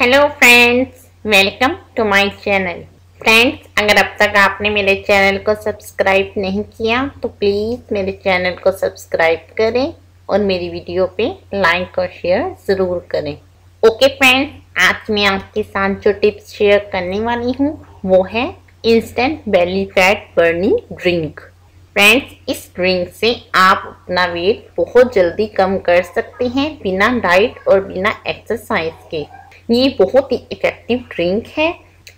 Hello friends, welcome to my channel. Friends, अगर अब तक आपने मेरे चैनल को सब्सक्राइब नहीं किया तो प्लीज़ मेरे चैनल को सब्सक्राइब करें और मेरी वीडियो पे लाइक और शेयर ज़रूर करें। ओके फ्रेंड्स, आज मैं आपके साथ जो टिप्स शेयर करने वाली हूँ वो है instant belly fat burning drink. Friends, इस ड्रिंक से आप अपना वेट बहुत जल्दी कम कर सकते हैं बिना डाइट और बिना एक्सरसाइज के। ये बहुत ही इफेक्टिव ड्रिंक है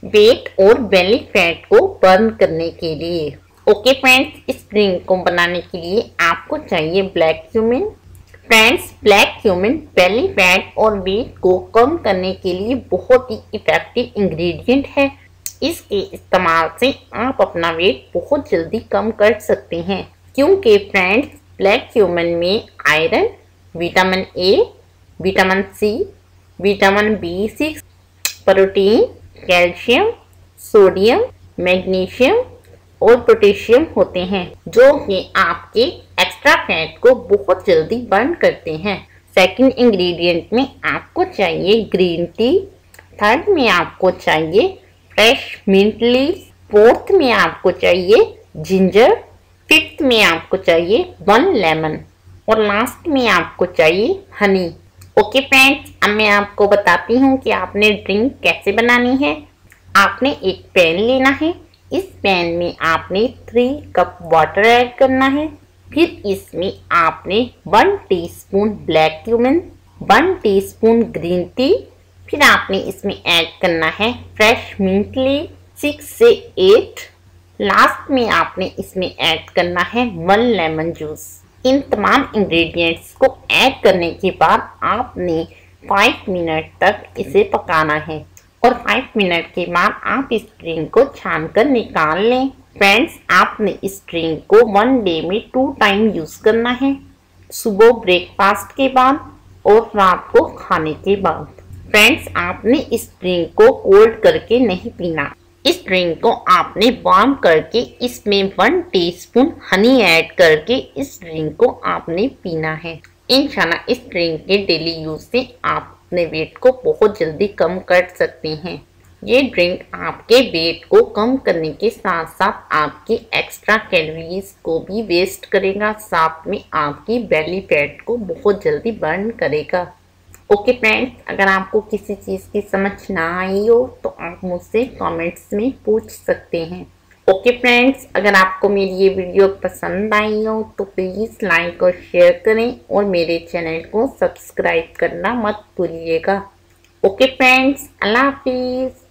वेट और बेली फैट को बर्न करने के लिए। ओके फ्रेंड्स, इस ड्रिंक को बनाने के लिए आपको चाहिए black cumin. Friends, black cumin belly fat और वेट को कम करने के लिए बहुत ही इफेक्टिव इंग्रेडिएंट है। इसके इस्तेमाल से आप अपना वेट बहुत जल्दी कम कर सकते हैं, क्योंकि फ्रेंड्स ब्लैक क्यूमिन में iron, vitamin A, vitamin C, vitamin B6, protein, calcium, sodium, magnesium और पोटेशियम होते हैं, जो कि आपके एक्स्ट्रा फैट को बहुत जल्दी बर्न करते हैं। सेकंड इंग्रेडिएंट में आपको चाहिए ग्रीन टी। थर्ड में आपको चाहिए फ्रेश मिंट लीव्स। फोर्थ में आपको चाहिए जिंजर। फिफ्थ में आपको चाहिए 1 लेमन और लास्ट में आपको चाहिए हनी। ओके फ्रेंड्स, अब मैं आपको बताती हूँ कि आपने ड्रिंक कैसे बनानी है। आपने एक पैन लेना है। इस पैन में आपने 3 कप वाटर ऐड करना है। फिर इसमें आपने 1 teaspoon black cumin, 1 teaspoon green tea, फिर आपने इसमें ऐड करना है फ्रेश मिंट लीव 6 से 8। लास्ट में आपने इसमें ऐड करना है 1 लेमन जूस। इन तमाम इंग्रेडिएंट्स को ऐड करने के बाद आपने 5 मिनट तक इसे पकाना है और 5 मिनट के बाद आप इस ड्रिंक को छान कर निकाल लें। फ्रेंड्स, आपने इस ड्रिंक को 1 डे में 2 टाइम यूज करना है, सुबह ब्रेकफास्ट के बाद और रात को खाने के बाद। फ्रेंड्स, आपने इस ड्रिंक को कोल्ड करके नहीं पीना। इस ड्रिंक को आपने वार्म करके इसमें 1 टीस्पून हनी ऐड करके इस ड्रिंक को आपने पीना है। इंशाल्लाह इस ड्रिंक के डेली यूज से आप अपने वेट को बहुत जल्दी कम कर सकते हैं। ये ड्रिंक आपके वेट को कम करने के साथ साथ आपकी एक्स्ट्रा कैलोरीज को भी वेस्ट करेगा, साथ में आपकी बेली फैट को बहुत जल्दी बर्न करेगा। ओके फ्रेंड्स, अगर आपको किसी चीज़ की समझ ना आई हो तो आप मुझसे कमेंट्स में पूछ सकते हैं। ओके फ्रेंड्स, अगर आपको मेरी ये वीडियो पसंद आई हो तो प्लीज़ लाइक और शेयर करें और मेरे चैनल को सब्सक्राइब करना मत भूलिएगा। ओके फ्रेंड्स, अल्लाह हाफिज़।